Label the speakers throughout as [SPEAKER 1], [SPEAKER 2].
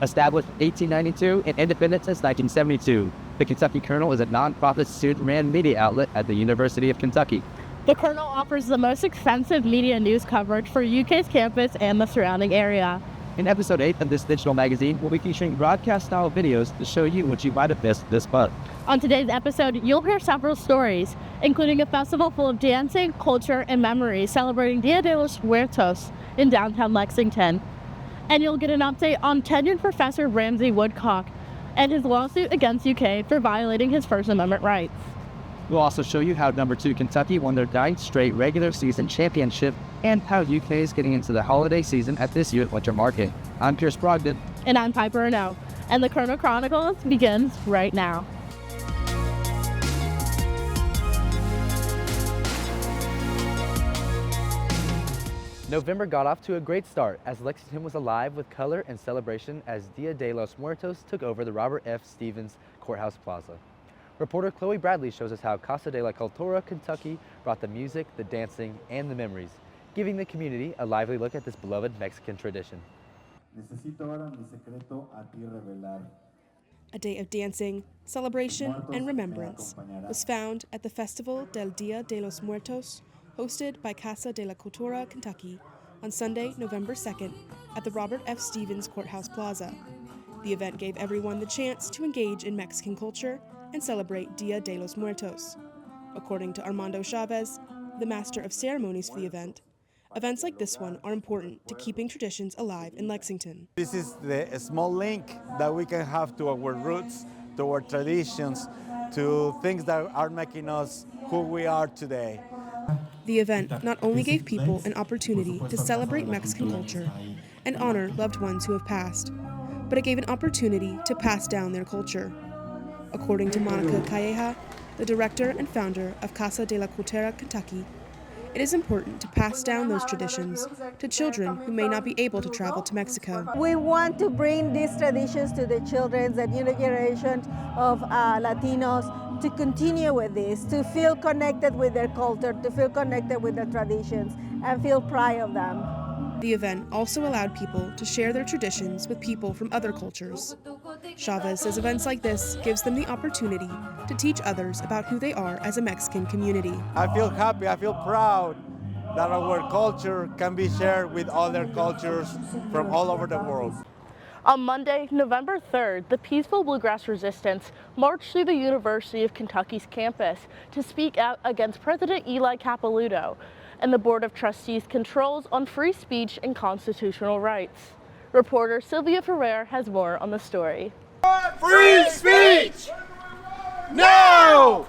[SPEAKER 1] Established in 1892 and independent since 1972, the Kentucky Kernel is a non-profit student-run media outlet at the University of Kentucky.
[SPEAKER 2] The Kernel offers the most extensive media news coverage for UK's campus and the surrounding area.
[SPEAKER 1] In episode 8 of this digital magazine, we'll be featuring broadcast-style videos to show you what you might have missed this month.
[SPEAKER 2] On today's episode, you'll hear several stories, including a festival full of dancing, culture, and memories celebrating Día de los Muertos in downtown Lexington. And you'll get an update on tenured professor Ramsey Woodcock and his lawsuit against UK for violating his First Amendment rights.
[SPEAKER 1] We'll also show you how number 2 Kentucky won their 9th straight regular season championship and how UK is getting into the holiday season at this year's winter market. I'm Pierce Brogdon.
[SPEAKER 2] And I'm Piper Arnott. And the Kernel Chronicles begins right now.
[SPEAKER 1] November got off to a great start as Lexington was alive with color and celebration as Día de los Muertos took over the Robert F. Stevens Courthouse Plaza. Reporter Chloe Bradley shows us how Casa de la Cultura, Kentucky brought the music, the dancing, and the memories, giving the community a lively look at this beloved Mexican tradition.
[SPEAKER 3] A day of dancing, celebration, and remembrance was found at the Festival del Día de los Muertos, hosted by Casa de la Cultura, Kentucky, on Sunday, November 2nd, at the Robert F. Stevens Courthouse Plaza. The event gave everyone the chance to engage in Mexican culture and celebrate Día de los Muertos. According to Armando Chavez, the master of ceremonies for the event, events like this one are important to keeping traditions alive in Lexington.
[SPEAKER 4] This is the small link that we can have to our roots, to our traditions, to things that are making us who we are today.
[SPEAKER 3] The event not only gave people an opportunity to celebrate Mexican culture and honor loved ones who have passed, but it gave an opportunity to pass down their culture. According to Monica Calleja, the director and founder of Casa de la Cultura, Kentucky, it is important to pass down those traditions to children who may not be able to travel to Mexico.
[SPEAKER 5] We want to bring these traditions to the children, the new generation of Latinos, to continue with this, to feel connected with their culture, to feel connected with their traditions, and feel pride of them.
[SPEAKER 3] The event also allowed people to share their traditions with people from other cultures. Chavez says events like this gives them the opportunity to teach others about who they are as a Mexican community.
[SPEAKER 4] I feel happy, I feel proud that our culture can be shared with other cultures from all over the world.
[SPEAKER 2] On Monday, November 3rd, the peaceful bluegrass resistance marched through the University of Kentucky's campus to speak out against President Eli Capilouto and the Board of Trustees' controls on free speech and constitutional rights. Reporter Sylvia Ferrer has more on the story.
[SPEAKER 6] Free speech! No!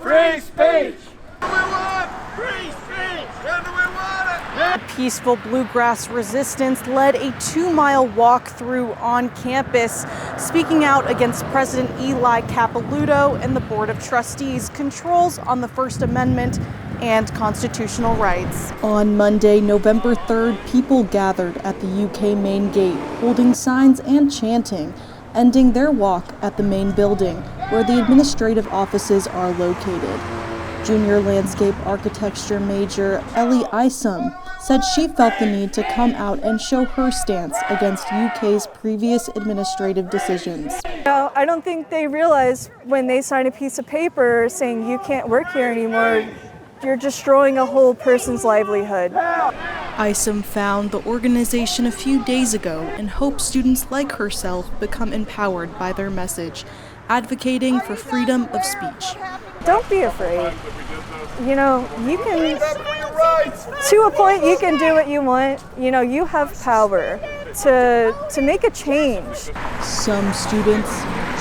[SPEAKER 6] Free speech! We want free speech! And we want it!
[SPEAKER 7] The peaceful bluegrass resistance led a 2-mile walk through on campus, speaking out against President Eli Capilouto and the Board of Trustees' controls on the First Amendment and constitutional rights. On Monday, November 3rd, people gathered at the UK main gate, holding signs and chanting, ending their walk at the main building, where the administrative offices are located. Junior landscape architecture major Ellie Isom said she felt the need to come out and show her stance against UK's previous administrative decisions.
[SPEAKER 8] I don't think they realize when they sign a piece of paper saying you can't work here anymore, you're destroying a whole person's livelihood.
[SPEAKER 7] Isom found the organization a few days ago and hopes students like herself become empowered by their message, advocating for freedom of speech.
[SPEAKER 8] Don't be afraid. You know, you can, to a point, you can do what you want. You know, you have power to make a change.
[SPEAKER 7] Some students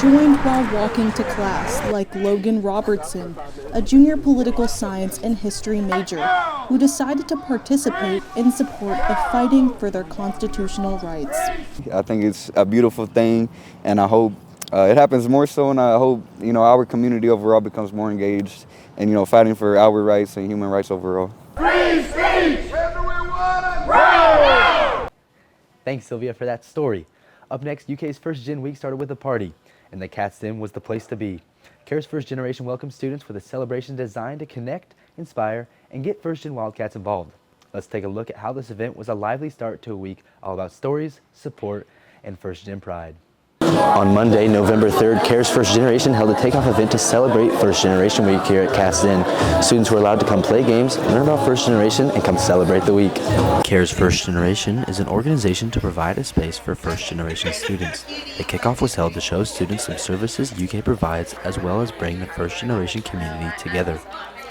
[SPEAKER 7] joined while walking to class, like Logan Robertson, a junior political science and history major, who decided to participate in support of fighting for their constitutional rights.
[SPEAKER 9] I think it's a beautiful thing, and I hope it happens more so, and I hope, our community overall becomes more engaged and, fighting for our rights and human rights overall.
[SPEAKER 6] Free speech! When do we want it? Right!
[SPEAKER 1] Thanks, Sylvia, for that story. Up next, UK's First Gen Week started with a party, and the Cat's Den was the place to be. CARE's First Generation welcomes students with a celebration designed to connect, inspire, and get First Gen Wildcats involved. Let's take a look at how this event was a lively start to a week all about stories, support, and First Gen Pride. On Monday, November 3rd, CARE's First Generation held a takeoff event to celebrate First Generation Week here at Casden. Students were allowed to come play games, learn about First Generation, and come celebrate the week. CARE's First Generation is an organization to provide a space for First Generation students. The kickoff was held to show students some services UK provides, as well as bring the First Generation community together.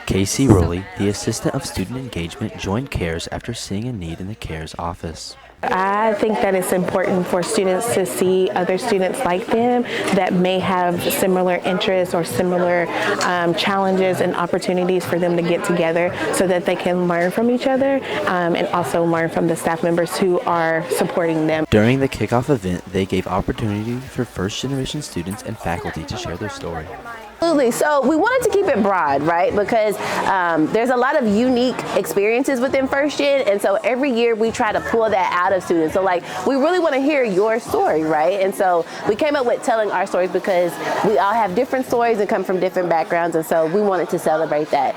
[SPEAKER 1] Casey Rowley, the Assistant of Student Engagement, joined CARES after seeing a need in the CARES office.
[SPEAKER 10] I think that it's important for students to see other students like them that may have similar interests or similar challenges and opportunities for them to get together so that they can learn from each other and also learn from the staff members who are supporting them.
[SPEAKER 1] During the kickoff event, they gave opportunity for First Generation students and faculty to share their story.
[SPEAKER 11] Absolutely. So we wanted to keep it broad, right? Because there's a lot of unique experiences within First Gen, and so every year we try to pull that out of students. So like, we really want to hear your story, right? And so we came up with telling our stories because we all have different stories and come from different backgrounds, and so we wanted to celebrate that.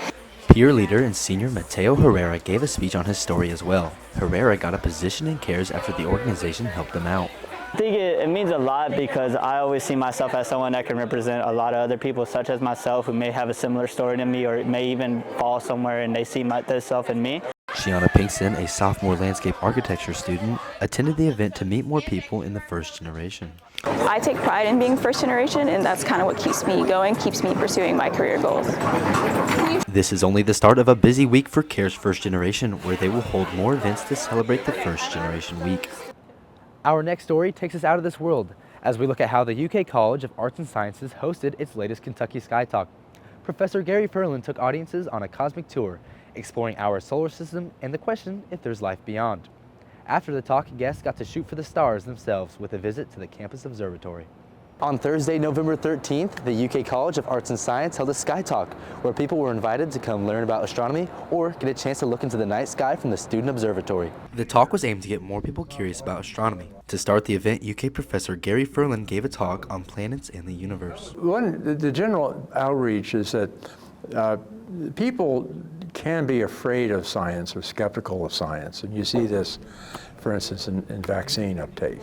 [SPEAKER 1] Peer leader and senior Mateo Herrera gave a speech on his story as well. Herrera got a position in CARES after the organization helped him out.
[SPEAKER 12] I think it means a lot because I always see myself as someone that can represent a lot of other people, such as myself, who may have a similar story to me or may even fall somewhere and they see themselves in me.
[SPEAKER 1] Shiana Pinkston, a sophomore landscape architecture student, attended the event to meet more people in the First Generation.
[SPEAKER 13] I take pride in being First Generation, and that's kind of what keeps me going, keeps me pursuing my career goals.
[SPEAKER 1] This is only the start of a busy week for CARES First Generation, where they will hold more events to celebrate the First Generation Week. Our next story takes us out of this world as we look at how the UK College of Arts and Sciences hosted its latest Kentucky Sky Talk. Professor Gary Ferland took audiences on a cosmic tour, exploring our solar system and the question if there's life beyond. After the talk, guests got to shoot for the stars themselves with a visit to the campus observatory. On Thursday, November 13th, the UK College of Arts and Science held a Sky Talk, where people were invited to come learn about astronomy or get a chance to look into the night sky from the student observatory. The talk was aimed to get more people curious about astronomy. To start the event, UK Professor Gary Ferland gave a talk on planets and the universe.
[SPEAKER 14] The general outreach is that people can be afraid of science or skeptical of science, and you see this, for instance, in vaccine uptake.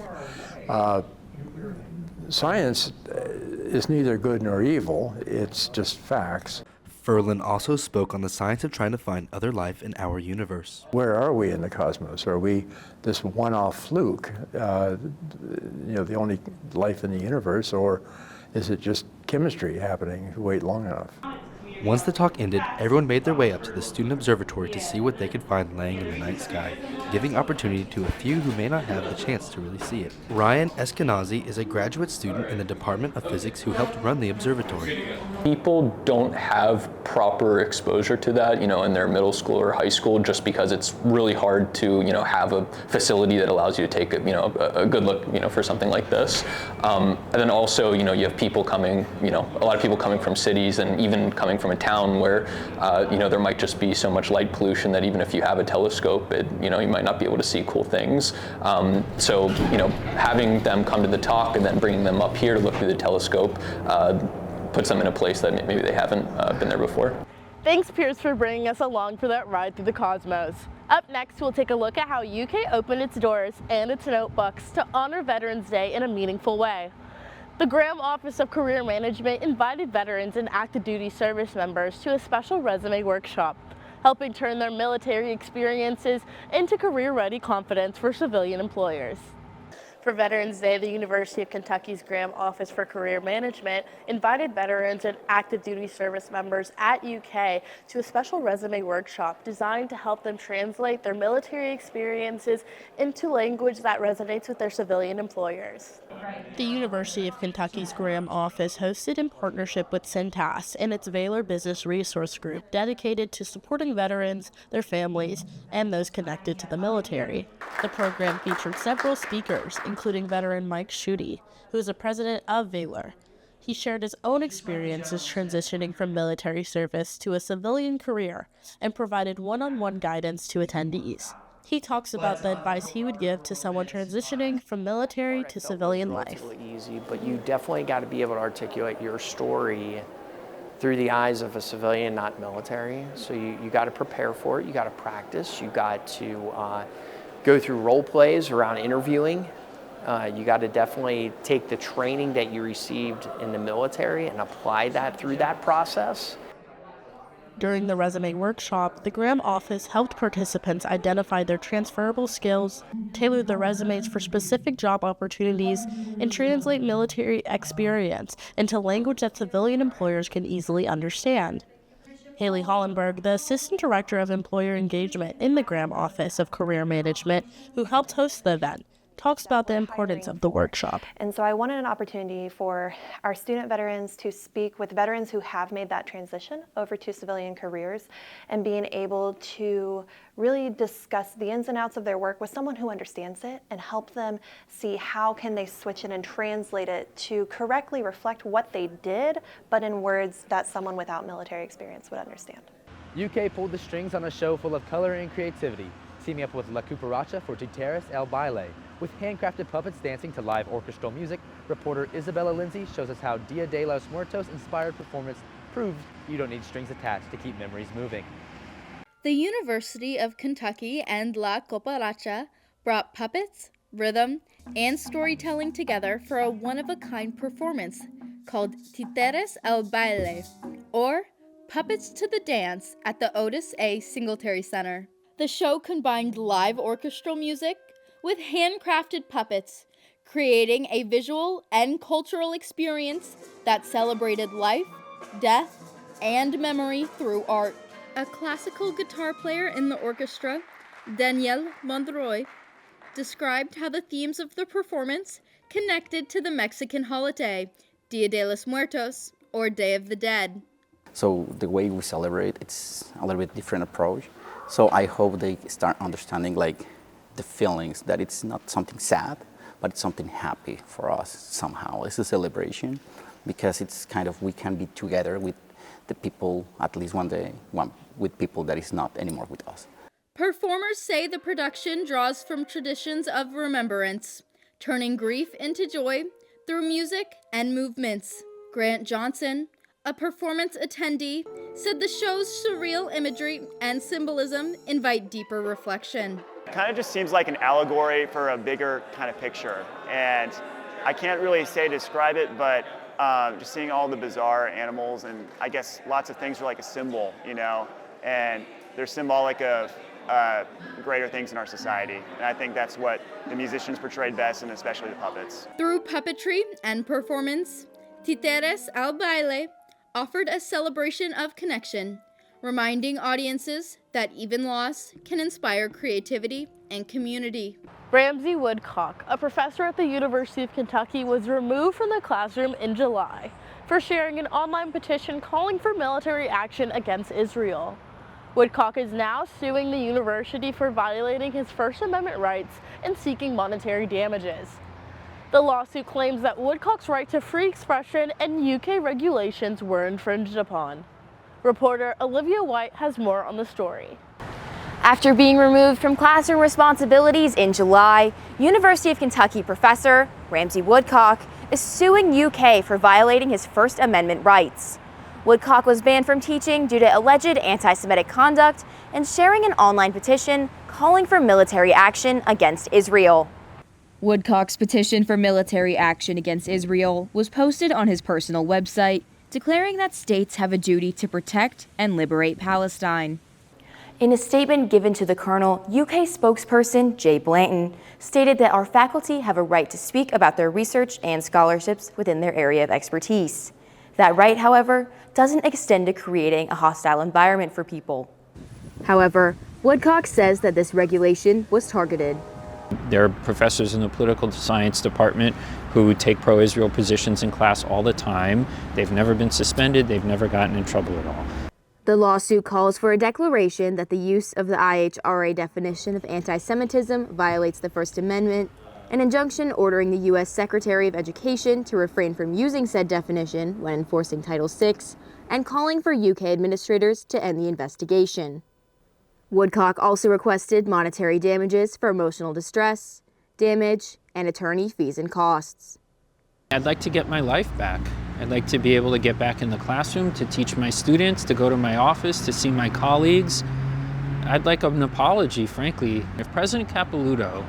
[SPEAKER 14] Science is neither good nor evil, it's just facts.
[SPEAKER 1] Ferland also spoke on the science of trying to find other life in our universe.
[SPEAKER 14] Where are we in the cosmos? Are we this one-off fluke, the only life in the universe, or is it just chemistry happening if you wait long enough?
[SPEAKER 1] Once the talk ended, everyone made their way up to the student observatory to see what they could find laying in the night sky, giving opportunity to a few who may not have the chance to really see it. Ryan Eskenazi is a graduate student in the Department of Physics who helped run the observatory.
[SPEAKER 15] People don't have proper exposure to that, in their middle school or high school, just because it's really hard to, have a facility that allows you to take a good look, for something like this. And then also, you have people coming, a lot of people coming from cities and even coming from a town where, there might just be so much light pollution that even if you have a telescope, you might not be able to see cool things. So, having them come to the talk and then bringing them up here to look through the telescope puts them in a place that maybe they haven't been there before.
[SPEAKER 2] Thanks, Pierce, for bringing us along for that ride through the cosmos. Up next, we'll take a look at how UK opened its doors and its notebooks to honor Veterans Day in a meaningful way. The Graham Office of Career Management invited veterans and active duty service members to a special resume workshop, helping turn their military experiences into career-ready confidence for civilian employers. For Veterans Day, the University of Kentucky's Graham Office for Career Management invited veterans and active duty service members at UK to a special resume workshop designed to help them translate their military experiences into language that resonates with their civilian employers. The University of Kentucky's Graham Office hosted in partnership with Cintas and its Valor Business Resource Group dedicated to supporting veterans, their families, and those connected to the military. The program featured several speakers, including veteran Mike Schutte, who is the president of Valor. He shared his own experiences transitioning from military service to a civilian career and provided one-on-one guidance to attendees. He talks about the advice he would give to someone transitioning from military to civilian life.
[SPEAKER 16] Easy, but you definitely got to be able to articulate your story through the eyes of a civilian, not military. So you got to prepare for it. You got to practice. You got to go through role plays around interviewing You got to definitely take the training that you received in the military and apply that through that process.
[SPEAKER 2] During the resume workshop, the Graham office helped participants identify their transferable skills, tailor their resumes for specific job opportunities, and translate military experience into language that civilian employers can easily understand. Haley Hollenberg, the Assistant Director of Employer Engagement in the Graham Office of Career Management, who helped host the event, talks about the importance of the workshop.
[SPEAKER 17] And so I wanted an opportunity for our student veterans to speak with veterans who have made that transition over to civilian careers and being able to really discuss the ins and outs of their work with someone who understands it and help them see how can they switch it and translate it to correctly reflect what they did, but in words that someone without military experience would understand.
[SPEAKER 1] UK pulled the strings on a show full of color and creativity, teaming up with La Cucaracha for Titeres El Baile. With handcrafted puppets dancing to live orchestral music, reporter Isabella Lindsay shows us how Dia de los Muertos inspired performance proves you don't need strings attached to keep memories moving.
[SPEAKER 18] The University of Kentucky and La Cucaracha brought puppets, rhythm, and storytelling together for a one-of-a-kind performance called Titeres El Baile, or Puppets to the Dance, at the Otis A. Singletary Center. The show combined live orchestral music with handcrafted puppets, creating a visual and cultural experience that celebrated life, death, and memory through art. A classical guitar player in the orchestra, Daniel Monroy, described how the themes of the performance connected to the Mexican holiday, Día de los Muertos, or Day of the Dead.
[SPEAKER 19] So the way we celebrate, it's a little bit different approach. So I hope they start understanding like the feelings that it's not something sad, but it's something happy for us somehow. It's a celebration because it's kind of, we can be together with the people at least one day, with people that is not anymore with us.
[SPEAKER 18] Performers say the production draws from traditions of remembrance, turning grief into joy through music and movements. Grant Johnson, a performance attendee, said the show's surreal imagery and symbolism invite deeper reflection.
[SPEAKER 20] It kind of just seems like an allegory for a bigger kind of picture. And I can't really describe it, but just seeing all the bizarre animals, and I guess lots of things are like a symbol, you know, and they're symbolic of greater things in our society. And I think that's what the musicians portrayed best, and especially the puppets.
[SPEAKER 18] Through puppetry and performance, Titeres El Baile offered a celebration of connection, reminding audiences that even loss can inspire creativity and community.
[SPEAKER 2] Ramsey Woodcock, a professor at the University of Kentucky, was removed from the classroom in July for sharing an online petition calling for military action against Israel. Woodcock is now suing the university for violating his First Amendment rights and seeking monetary damages. The lawsuit claims that Woodcock's right to free expression and UK regulations were infringed upon. Reporter Olivia White has more on the story.
[SPEAKER 21] After being removed from classroom responsibilities in July, University of Kentucky professor Ramsey Woodcock is suing UK for violating his First Amendment rights. Woodcock was banned from teaching due to alleged anti-Semitic conduct and sharing an online petition calling for military action against Israel.
[SPEAKER 22] Woodcock's petition for military action against Israel was posted on his personal website, declaring that states have a duty to protect and liberate Palestine.
[SPEAKER 21] In a statement given to the Kernel, UK spokesperson Jay Blanton stated that our faculty have a right to speak about their research and scholarships within their area of expertise. That right, however, doesn't extend to creating a hostile environment for people. However, Woodcock says that this regulation was targeted.
[SPEAKER 23] There are professors in the political science department who take pro-Israel positions in class all the time. They've never been suspended, they've never gotten in trouble at all.
[SPEAKER 21] The lawsuit calls for a declaration that the use of the IHRA definition of anti-Semitism violates the First Amendment, an injunction ordering the U.S. Secretary of Education to refrain from using said definition when enforcing Title VI, and calling for UK administrators to end the investigation. Woodcock also requested monetary damages for emotional distress, damage, and attorney fees and costs.
[SPEAKER 23] I'd like to get my life back. I'd like to be able to get back in the classroom, to teach my students, to go to my office, to see my colleagues. I'd like an apology, frankly. If President Capelluto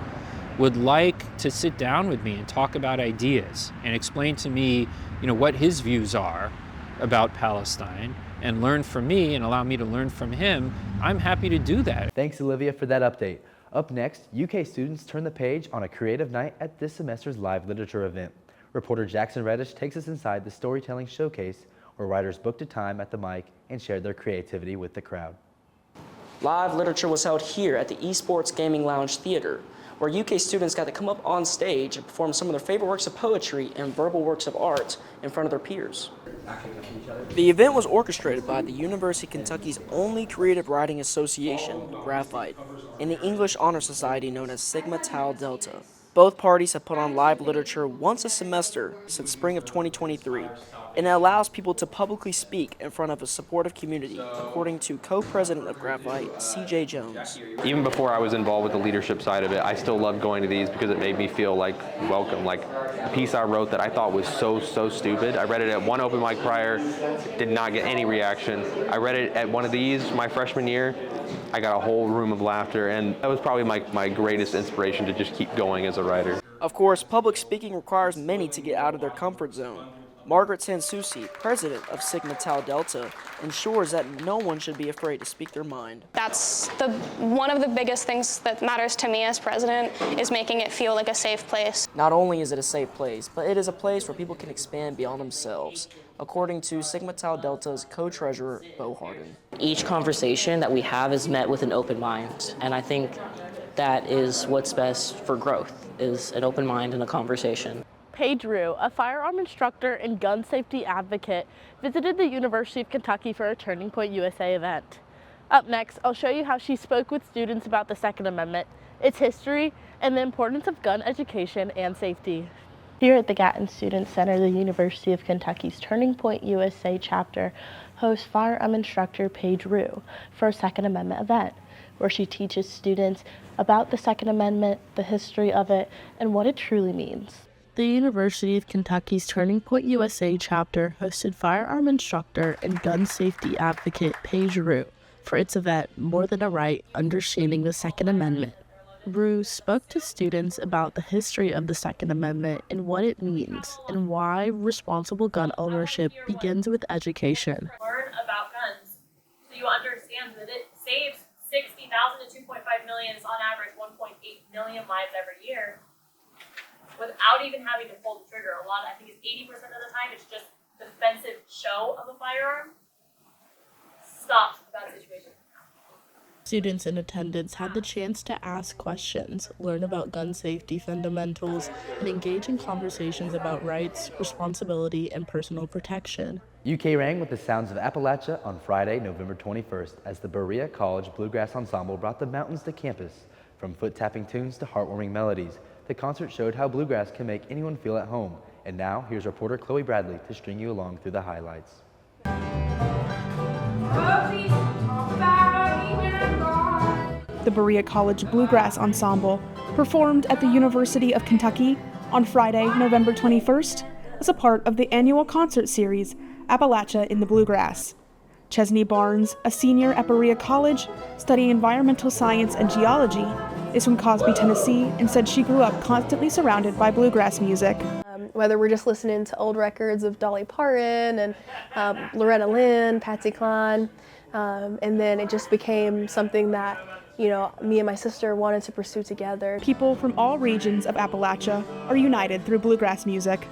[SPEAKER 23] would like to sit down with me and talk about ideas and explain to me, what his views are about Palestine and learn from me and allow me to learn from him, I'm happy to do that.
[SPEAKER 1] Thanks, Olivia, for that update. Up next, UK students turn the page on a creative night at this semester's live literature event. Reporter Jackson Reddish takes us inside the storytelling showcase where writers booked a time at the mic and shared their creativity with the crowd.
[SPEAKER 3] Live literature was held here at the Esports Gaming Lounge Theater, where UK students got to come up on stage and perform some of their favorite works of poetry and verbal works of art in front of their peers. The event was orchestrated by the University of Kentucky's only creative writing association, Graphite, and the English Honor Society known as Sigma Tau Delta. Both parties have put on live literature once a semester since spring of 2023, and it allows people to publicly speak in front of a supportive community, according to co-president of Graphite, CJ Jones.
[SPEAKER 4] Even before I was involved with the leadership side of it, I still loved going to these because it made me feel like welcome. Like a piece I wrote that I thought was so stupid. I read it at one open mic prior, did not get any reaction. I read it at one of these my freshman year. I got a whole room of laughter, and that was probably my greatest inspiration to just keep going as a writer.
[SPEAKER 3] Of course, public speaking requires many to get out of their comfort zone. Margaret Sansusi, president of Sigma Tau Delta, ensures that no one should be afraid to speak their mind.
[SPEAKER 5] That's one of the biggest things that matters to me as president, is making it feel like a safe place.
[SPEAKER 3] Not only is it a safe place, but it is a place where people can expand beyond themselves, according to Sigma Tau Delta's co-treasurer, Bo Harden.
[SPEAKER 24] Each conversation that we have is met with an open mind, and I think that is what's best for growth, is an open mind and a conversation.
[SPEAKER 2] Paige Rue, a firearm instructor and gun safety advocate, visited the University of Kentucky for a Turning Point USA event. Up next, I'll show you how she spoke with students about the Second Amendment, its history, and the importance of gun education and safety. Here at the Gatton Student Center, the University of Kentucky's Turning Point USA chapter hosts firearm instructor Paige Rue for a Second Amendment event, where she teaches students about the Second Amendment, the history of it, and what it truly means. The University of Kentucky's Turning Point USA chapter hosted firearm instructor and gun safety advocate Paige Rue for its event, More Than a Right, Understanding the Second Amendment. Rue spoke to students about the history of the Second Amendment and what it means, and why responsible gun ownership begins with education.
[SPEAKER 25] Learn about guns so you understand that it saves 60,000 to 2.5 million, is on average 1.8 million lives every year, without even having to pull the trigger. I think it's 80% of the time, it's just the defensive show of a firearm stops that situation.
[SPEAKER 2] Students in attendance had the chance to ask questions, learn about gun safety fundamentals, and engage in conversations about rights, responsibility, and personal protection. UK rang with the sounds of Appalachia on Friday, November 21st, as the Berea College Bluegrass Ensemble brought the mountains to campus. From foot-tapping tunes to heartwarming melodies, the concert showed how bluegrass can make anyone feel at home. And now, here's reporter Chloe Bradley to string you along through the highlights.
[SPEAKER 26] The Berea College Bluegrass Ensemble performed at the University of Kentucky on Friday, November 21st, as a part of the annual concert series, Appalachia in the Bluegrass. Chesney Barnes, a senior at Berea College studying environmental science and geology, is from Cosby, Tennessee, and said she grew up constantly surrounded by bluegrass music.
[SPEAKER 27] Whether we're just listening to old records of Dolly Parton and Loretta Lynn, Patsy Cline, and then it just became something that, me and my sister wanted to pursue together.
[SPEAKER 26] People from all regions of Appalachia are united through bluegrass music.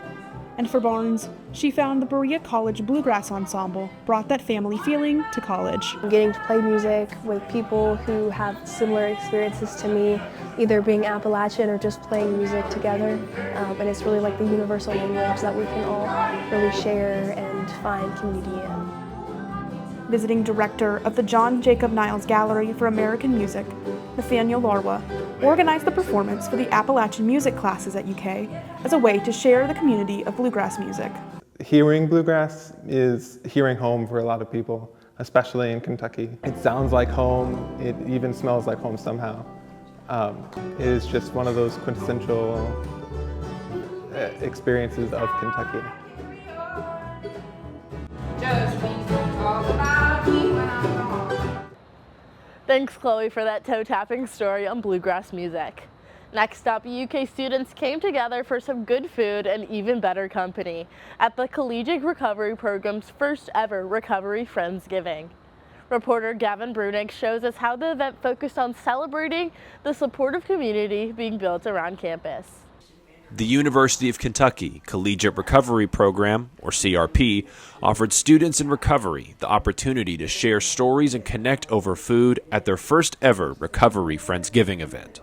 [SPEAKER 26] And for Barnes, she found the Berea College Bluegrass Ensemble brought that family feeling to college.
[SPEAKER 27] Getting to play music with people who have similar experiences to me, either being Appalachian or just playing music together. And it's really like the universal language that we can all really share and find community in.
[SPEAKER 26] Visiting director of the John Jacob Niles Gallery for American Music, Nathaniel Larwa, organized the performance for the Appalachian music classes at UK as a way to share the community of bluegrass music.
[SPEAKER 28] Hearing bluegrass is hearing home for a lot of people, especially in Kentucky. It sounds like home, it even smells like home somehow. It is just one of those quintessential experiences of Kentucky.
[SPEAKER 2] Thanks, Chloe, for that toe-tapping story on bluegrass music. Next up, UK students came together for some good food and even better company at the Collegiate Recovery Program's first ever Recovery Friendsgiving. Reporter Gavin Brunick shows us how the event focused on celebrating the supportive community being built around campus.
[SPEAKER 6] The University of Kentucky Collegiate Recovery Program, or CRP, offered students in recovery the opportunity to share stories and connect over food at their first ever Recovery Friendsgiving event.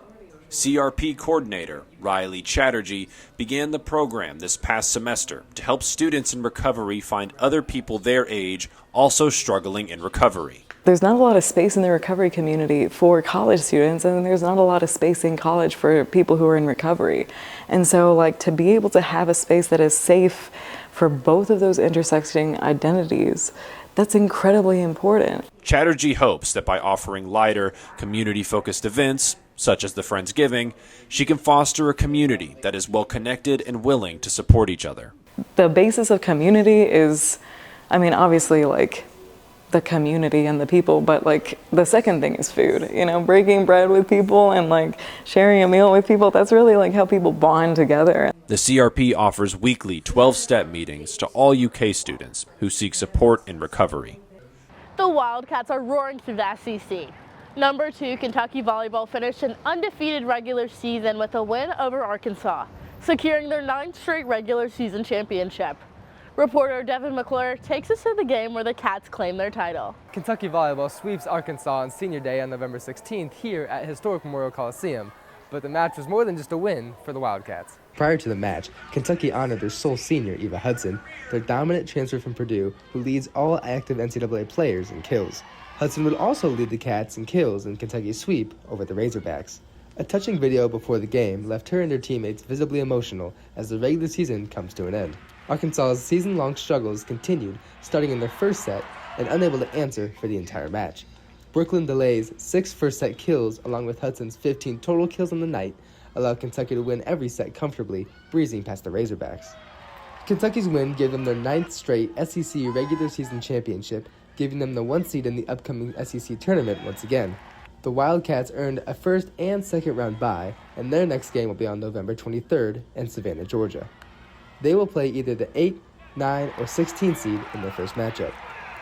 [SPEAKER 6] CRP coordinator Riley Chatterjee began the program this past semester to help students in recovery find other people their age also struggling in recovery.
[SPEAKER 7] There's not a lot of space in the recovery community for college students, and there's not a lot of space in college for people who are in recovery. And so, to be able to have a space that is safe for both of those intersecting identities, that's incredibly important.
[SPEAKER 6] Chatterjee hopes that by offering lighter, community-focused events, such as the Friendsgiving, she can foster a community that is well-connected and willing to support each other.
[SPEAKER 7] The basis of community is, obviously, the community and the people, but the second thing is food. Breaking bread with people and sharing a meal with people, that's really how people bond together.
[SPEAKER 6] The CRP offers weekly 12-step meetings to all UK students who seek support in recovery.
[SPEAKER 2] The Wildcats are roaring through the SEC. Number 2 Kentucky volleyball finished an undefeated regular season with a win over Arkansas, securing their 9th straight regular season championship. Reporter Devin McClure takes us to the game where the Cats claim their title.
[SPEAKER 1] Kentucky volleyball sweeps Arkansas on Senior Day on November 16th here at historic Memorial Coliseum, but the match was more than just a win for the Wildcats. Prior to the match, Kentucky honored their sole senior, Eva Hudson, their dominant transfer from Purdue, who leads all active NCAA players in kills. Hudson would also lead the Cats in kills in Kentucky's sweep over the Razorbacks. A touching video before the game left her and her teammates visibly emotional as the regular season comes to an end. Arkansas's season-long struggles continued, starting in their first set and unable to answer for the entire match. Brooklyn DeLay's 6 first-set kills, along with Hudson's 15 total kills on the night, allowed Kentucky to win every set comfortably, breezing past the Razorbacks. Kentucky's win gave them their 9th straight SEC regular season championship, giving them the 1 seed in the upcoming SEC tournament once again. The Wildcats earned a first and second round bye, and their next game will be on November 23rd in Savannah, Georgia. They will play either the 8, 9, or 16 seed in their first matchup.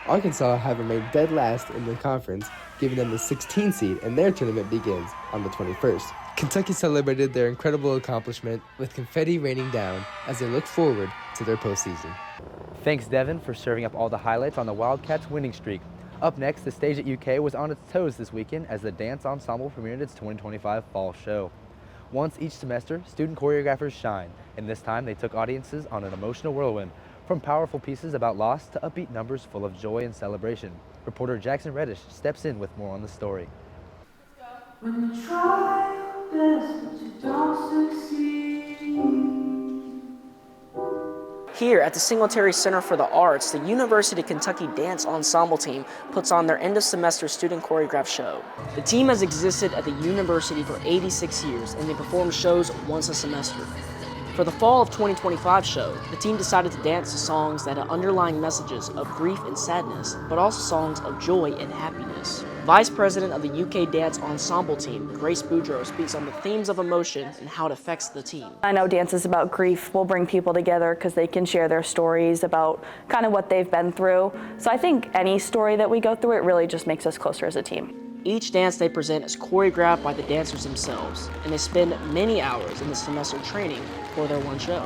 [SPEAKER 1] Arkansas have remained dead last in the conference, giving them the 16 seed, and their tournament begins on the 21st. Kentucky celebrated their incredible accomplishment with confetti raining down as they look forward to their postseason. Thanks, Devin, for serving up all the highlights on the Wildcats' winning streak. Up next, the stage at UK was on its toes this weekend as the dance ensemble premiered its 2025 fall show. Once each semester, student choreographers shine, and this time they took audiences on an emotional whirlwind, from powerful pieces about loss to upbeat numbers full of joy and celebration. Reporter Jackson Reddish steps in with more on the story.
[SPEAKER 8] When you try your best but you don't succeed.
[SPEAKER 3] Here at the Singletary Center for the Arts, the University of Kentucky Dance Ensemble team puts on their end-of-semester student choreographed show. The team has existed at the university for 86 years, and they perform shows once a semester. For the fall of 2025 show, the team decided to dance to songs that had underlying messages of grief and sadness, but also songs of joy and happiness. Vice President of the UK Dance Ensemble team, Grace Boudreau, speaks on the themes of emotion and how it affects the team.
[SPEAKER 9] I know dance is about grief. We'll bring people together because they can share their stories about kind of what they've been through. So I think any story that we go through, it really just makes us closer as a team.
[SPEAKER 3] Each dance they present is choreographed by the dancers themselves, and they spend many hours in the semester training for their one show.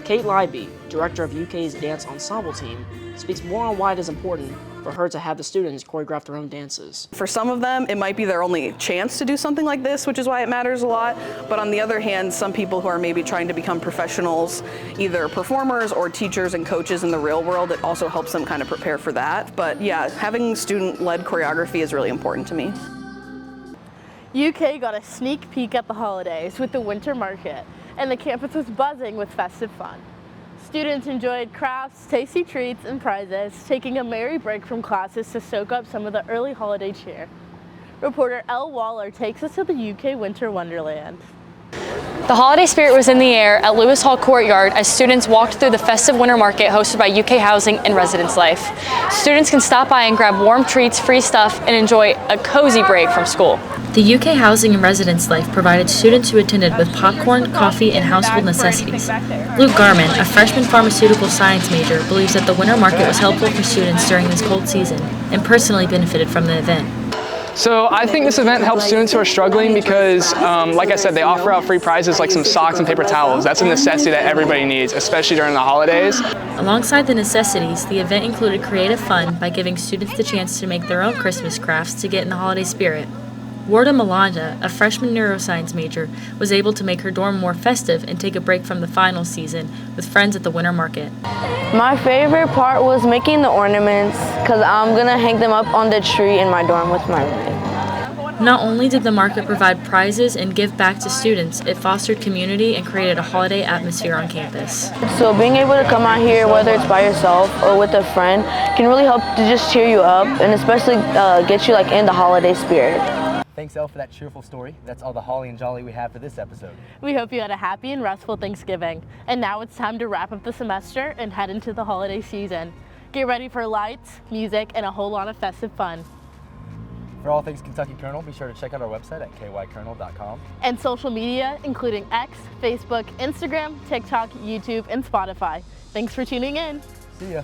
[SPEAKER 3] Kate Libby, director of UK's Dance Ensemble team, speaks more on why it is important for her to have the students choreograph their own dances.
[SPEAKER 10] For some of them, it might be their only chance to do something like this, which is why it matters a lot. But on the other hand, some people who are maybe trying to become professionals, either performers or teachers and coaches in the real world, it also helps them kind of prepare for that. But yeah, having student-led choreography is really important to me.
[SPEAKER 2] UK got a sneak peek at the holidays with the winter market, and the campus was buzzing with festive fun. Students enjoyed crafts, tasty treats, and prizes, taking a merry break from classes to soak up some of the early holiday cheer. Reporter Elle Waller takes us to the UK Winter Wonderland.
[SPEAKER 11] The holiday spirit was in the air at Lewis Hall Courtyard as students walked through the festive winter market hosted by UK Housing and Residence Life. Students can stop by and grab warm treats, free stuff, and enjoy a cozy break from school.
[SPEAKER 22] The UK Housing and Residence Life provided students who attended with popcorn, coffee, and household necessities. Luke Garman, a freshman pharmaceutical science major, believes that the winter market was helpful for students during this cold season and personally benefited from the event.
[SPEAKER 12] So I think this event helps students who are struggling because, like I said, they offer out free prizes like some socks and paper towels. That's a necessity that everybody needs, especially during the holidays.
[SPEAKER 22] Alongside the necessities, the event included creative fun by giving students the chance to make their own Christmas crafts to get in the holiday spirit. Warda Malanja, a freshman neuroscience major, was able to make her dorm more festive and take a break from the final season with friends at the winter market.
[SPEAKER 13] My favorite part was making the ornaments because I'm going to hang them up on the tree in my dorm with my roommate.
[SPEAKER 22] Not only did the market provide prizes and give back to students, it fostered community and created a holiday atmosphere on campus.
[SPEAKER 13] So being able to come out here, whether it's by yourself or with a friend, can really help to just cheer you up and especially get you like in the holiday spirit.
[SPEAKER 1] Thanks, Elle, for that cheerful story. That's all the holly and jolly we have for this episode.
[SPEAKER 2] We hope you had a happy and restful Thanksgiving. And now it's time to wrap up the semester and head into the holiday season. Get ready for lights, music, and a whole lot of festive fun.
[SPEAKER 1] For all things Kentucky Kernel, be sure to check out our website at kykernel.com.
[SPEAKER 2] And social media, including X, Facebook, Instagram, TikTok, YouTube, and Spotify. Thanks for tuning in.
[SPEAKER 1] See ya.